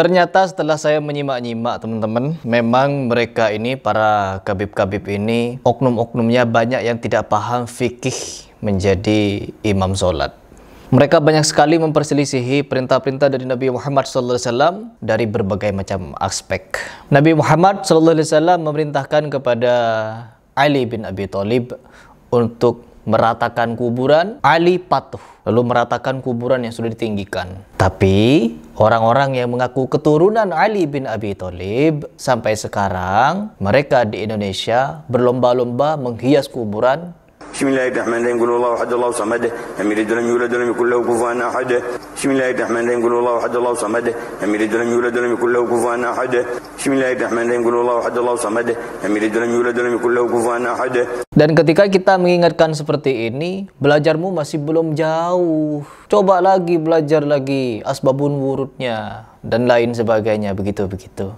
Ternyata setelah saya menyimak-nyimak teman-teman, memang mereka ini, para kabib-kabib ini, oknum-oknumnya banyak yang tidak paham fikih menjadi imam sholat. Mereka banyak sekali memperselisihi perintah-perintah dari Nabi Muhammad SAW dari berbagai macam aspek. Nabi Muhammad SAW memerintahkan kepada Ali bin Abi Thalib untuk meratakan kuburan. Ali patuh, lalu meratakan kuburan yang sudah ditinggikan. Tapi orang-orang yang mengaku keturunan Ali bin Abi Thalib sampai sekarang, mereka di Indonesia berlomba-lomba menghias kuburan. Bismillahirrahmanirrahim. Qul huwallahu ahad, Allahu samad, lam yalid walam yulad walam yakul lahu kufuwan ahad. Bismillahirrahmanirrahim. Qul huwallahu ahad, Allahu samad, lam yalid walam yulad walam yakul lahu kufuwan ahad. Bismillahirrahmanirrahim. Qul huwallahu ahad, Allahu samad, lam yalid walam yulad walam yakul lahu kufuwan ahad. Dan ketika kita mengingatkan seperti ini, belajarmu masih belum jauh. Coba lagi, belajar lagi asbabun wurudnya dan lain sebagainya, begitu-begitu.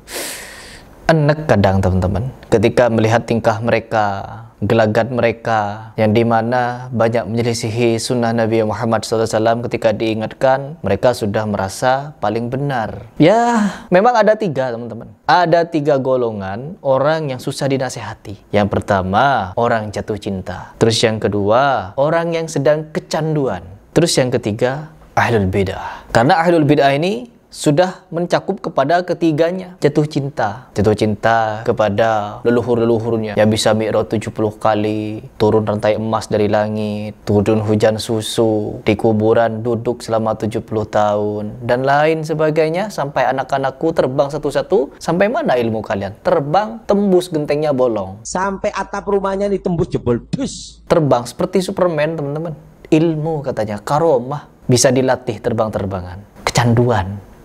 Enek kadang teman-teman ketika melihat tingkah mereka, gelagat mereka, yang dimana banyak menyelisihi sunnah Nabi Muhammad SAW. Ketika diingatkan, mereka sudah merasa paling benar. Ya, memang ada tiga teman-teman. Ada tiga golongan orang yang susah dinasehati. Yang pertama, orang jatuh cinta. Terus yang kedua, orang yang sedang kecanduan. Terus yang ketiga, ahlul bid'ah. Karena ahlul bid'ah ini sudah mencakup kepada ketiganya. Jatuh cinta kepada leluhur-leluhurnya yang bisa mi'raj 70 kali, turun rantai emas dari langit, turun hujan susu, di kuburan duduk selama 70 tahun, dan lain sebagainya. Sampai anak-anakku terbang satu-satu. Sampai mana ilmu kalian? Terbang tembus gentengnya bolong. Sampai atap rumahnya ditembus jebol dus. Terbang seperti Superman teman-teman. Ilmu katanya, karomah, bisa dilatih terbang-terbangan.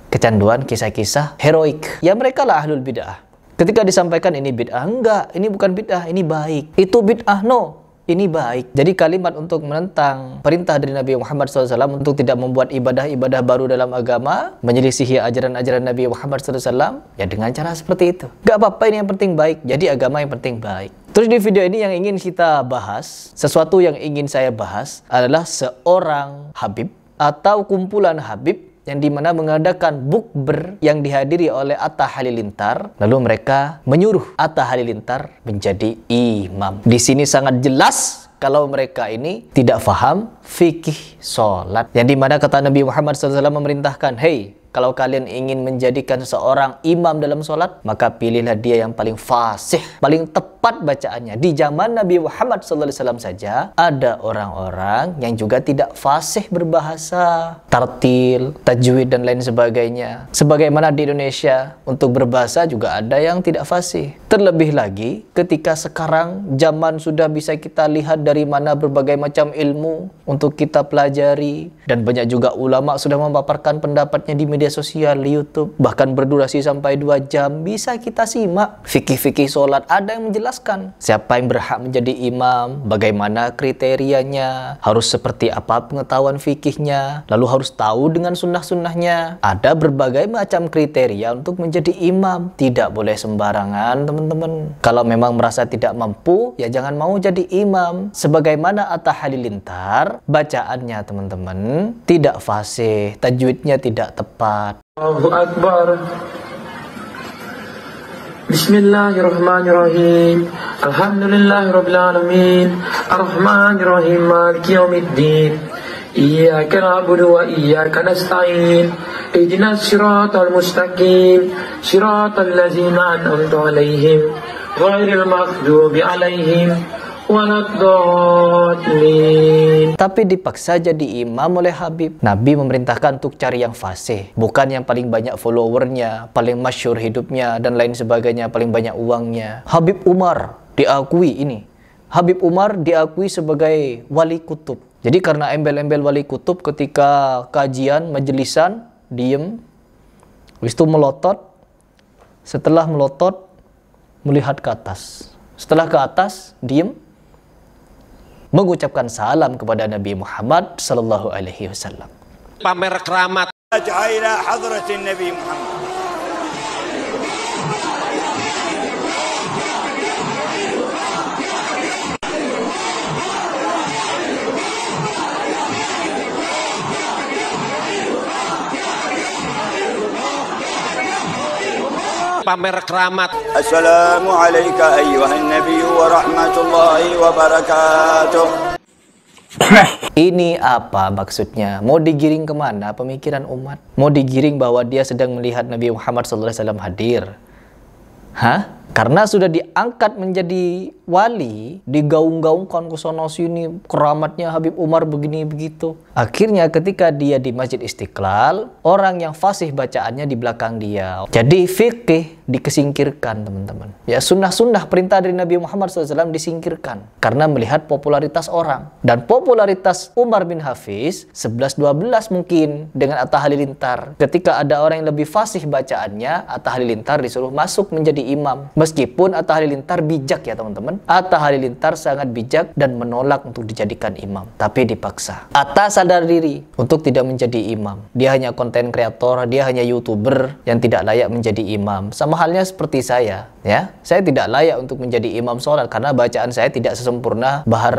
Kecanduan kisah-kisah heroik. Ya mereka lah ahlul bid'ah. Ketika disampaikan ini bid'ah, enggak, ini bukan bid'ah, ini baik. Itu bid'ah, no, ini baik. Jadi kalimat untuk menentang perintah dari Nabi Muhammad SAW untuk tidak membuat ibadah-ibadah baru dalam agama, menyelisihi ajaran-ajaran Nabi Muhammad SAW, ya dengan cara seperti itu. Enggak apa-apa, ini yang penting baik. Jadi agama yang penting baik. Terus di video ini yang ingin kita bahas, sesuatu yang ingin saya bahas adalah seorang habib atau kumpulan habib yang dimana mengadakan bukber yang dihadiri oleh Atta Halilintar. Lalu mereka menyuruh Atta Halilintar menjadi imam. Di sini sangat jelas kalau mereka ini tidak faham fikih sholat. Yang dimana kata Nabi Muhammad SAW memerintahkan, hey, kalau kalian ingin menjadikan seorang imam dalam sholat, maka pilihlah dia yang paling fasih, paling tepat bacaannya. Di zaman Nabi Muhammad SAW saja, ada orang-orang yang juga tidak fasih berbahasa, tartil, tajwid, dan lain sebagainya. Sebagaimana di Indonesia, untuk berbahasa juga ada yang tidak fasih. Terlebih lagi, ketika sekarang zaman sudah bisa kita lihat dari mana berbagai macam ilmu untuk kita pelajari. Dan banyak juga ulama sudah memaparkan pendapatnya di media sosial, di YouTube, bahkan berdurasi sampai 2 jam. Bisa kita simak fikih-fikih sholat, ada yang menjelaskan siapa yang berhak menjadi imam, bagaimana kriterianya, harus seperti apa pengetahuan fikihnya, lalu harus tahu dengan sunnah-sunnahnya. Ada berbagai macam kriteria untuk menjadi imam. Tidak boleh sembarangan teman-teman. Kalau memang merasa tidak mampu, ya jangan mau jadi imam. Sebagaimana Atta Halilintar, bacaannya teman-teman tidak fasih, tajwidnya tidak tepat. Allahu Akbar. Bismillahirrahmanirrahim. Alhamdulillahirabbil alamin. Arrahmanirrahim. Maliki yaumiddin. Iyyaka na'budu wa iyyaka nasta'in. Ihdinas siratal mustaqim. Siratal ladzina an'amta 'alaihim ghairil maghdubi 'alaihim. Tapi dipaksa jadi imam oleh Habib. Nabi memerintahkan untuk cari yang fasih, bukan yang paling banyak followernya, paling masyhur hidupnya, dan lain sebagainya, paling banyak uangnya. Habib Umar diakui ini. Habib Umar diakui sebagai wali kutub. Jadi karena embel-embel wali kutub, ketika kajian, majelisan, diem, habis itu melotot. Setelah melotot, melihat ke atas. Setelah ke atas, diem, mengucapkan salam kepada Nabi Muhammad sallallahu alaihi wasallam. Pamer keramat. ila hadratin Nabi Muhammad. pamer keramat. Assalamualaikum ayyuhan nabiy wa rahmatullahi wa barakatuh. Ini apa maksudnya? Mau digiring kemana pemikiran umat? Mau digiring bahwa dia sedang melihat Nabi Muhammad SAW hadir? Hah? Karena sudah diangkat menjadi wali, digaung-gaungkan ke sono sini, keramatnya Habib Umar begini begitu. Akhirnya ketika dia di Masjid Istiqlal, orang yang fasih bacaannya di belakang dia. Jadi fikih dikesingkirkan, teman-teman. Ya, sunnah-sunnah perintah dari Nabi Muhammad SAW disingkirkan karena melihat popularitas orang. Dan popularitas Umar bin Hafiz 11-12 mungkin dengan Atta Halilintar. Ketika ada orang yang lebih fasih bacaannya, Atta Halilintar disuruh masuk menjadi imam. Meskipun Atta Halilintar bijak ya teman-teman. Atta Halilintar sangat bijak dan menolak untuk dijadikan imam. Tapi dipaksa. Atta sadar diri untuk tidak menjadi imam. Dia hanya konten kreator, dia hanya YouTuber yang tidak layak menjadi imam. Sama halnya seperti saya. Ya, saya tidak layak untuk menjadi imam sholat karena bacaan saya tidak sesempurna Bahar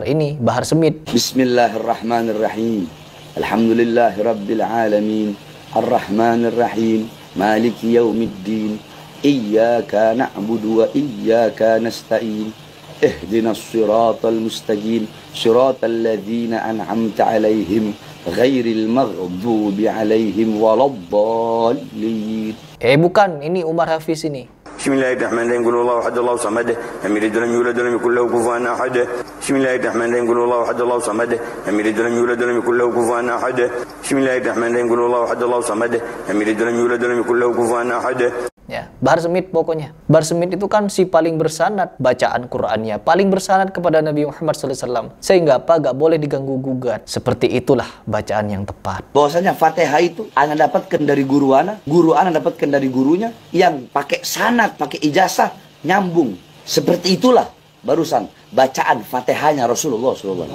Semit. Bismillahirrahmanirrahim. Alhamdulillahirabbil alamin. Arrahmanirrahim. Maliki yaumiddin. Iyyaka na'budu wa iyyaka nasta'in. Ihdinas siratal mustaqim. Siratal ladzina an'amta 'alaihim ghairil maghdubi 'alaihim waladdallin. Bukan, ini Umar Hafiz ini. Bismillahirrahmanirrahim. Qul huwallahu ahad, Allahu samad, lam yalid wa lam yulad wa lam yakul lahu kufuwan ahad. Bismillahirrahmanirrahim. Qul huwallahu ahad, Allahu samad, lam yalid wa lam yulad wa lam yakul lahu kufuwan ahad. Bismillahirrahmanirrahim. Qul huwallahu ahad, Allahu samad, lam yalid wa lam yulad wa lam yakul lahu kufuwan ahad. Ya, Bahar Semit pokoknya. Bahar Semit itu kan si paling bersanad bacaan Qur'annya, paling bersanad kepada Nabi Muhammad SAW. Sehingga apa? Gak boleh diganggu-gugat. Seperti itulah bacaan yang tepat. Bahwasanya Fatihah itu ana dapatkan dari guru ana dapatkan dari gurunya yang pakai sanad, pakai ijazah, nyambung. Seperti itulah barusan bacaan Fatihahnya Rasulullah SAW.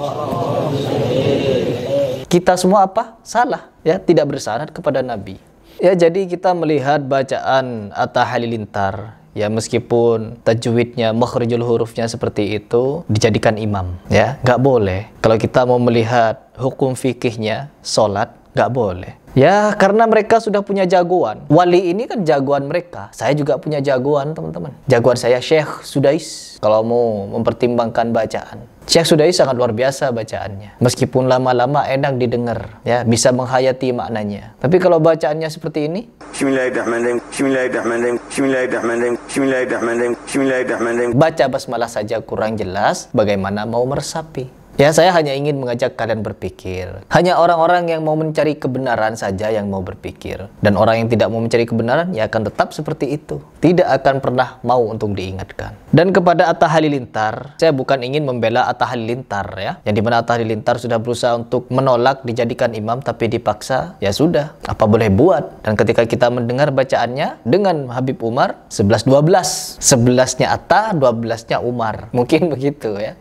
Kita semua apa? Salah, ya, tidak bersanad kepada Nabi. Ya, jadi kita melihat bacaan Atta Halilintar, ya, meskipun tajwidnya, makhrijul hurufnya seperti itu, dijadikan imam, ya, nggak boleh. Kalau kita mau melihat hukum fikihnya, sholat, nggak boleh. Ya, karena mereka sudah punya jagoan. Wali ini kan jagoan mereka. Saya juga punya jagoan, teman-teman. Jagoan saya Syekh Sudais. Kalau mau mempertimbangkan bacaan, Syekh Sudais sangat luar biasa bacaannya. Meskipun lama-lama enak didengar, ya, bisa menghayati maknanya. Tapi kalau bacaannya seperti ini, Bismillahirrahmanirrahim. Bismillahirrahmanirrahim. Bismillahirrahmanirrahim. Bismillahirrahmanirrahim. Bismillahirrahmanirrahim. baca basmalah saja kurang jelas, bagaimana mau meresapi? Ya, saya hanya ingin mengajak kalian berpikir. Hanya orang-orang yang mau mencari kebenaran saja yang mau berpikir. Dan orang yang tidak mau mencari kebenaran, ya akan tetap seperti itu. Tidak akan pernah mau untuk diingatkan. Dan kepada Atta Halilintar, saya bukan ingin membela Atta Halilintar, ya. Yang dimana Atta Halilintar sudah berusaha untuk menolak dijadikan imam, tapi dipaksa, ya sudah. Apa boleh buat? Dan ketika kita mendengar bacaannya dengan Habib Umar, 11-12. 11-nya Atta, 12-nya Umar. Mungkin begitu, ya.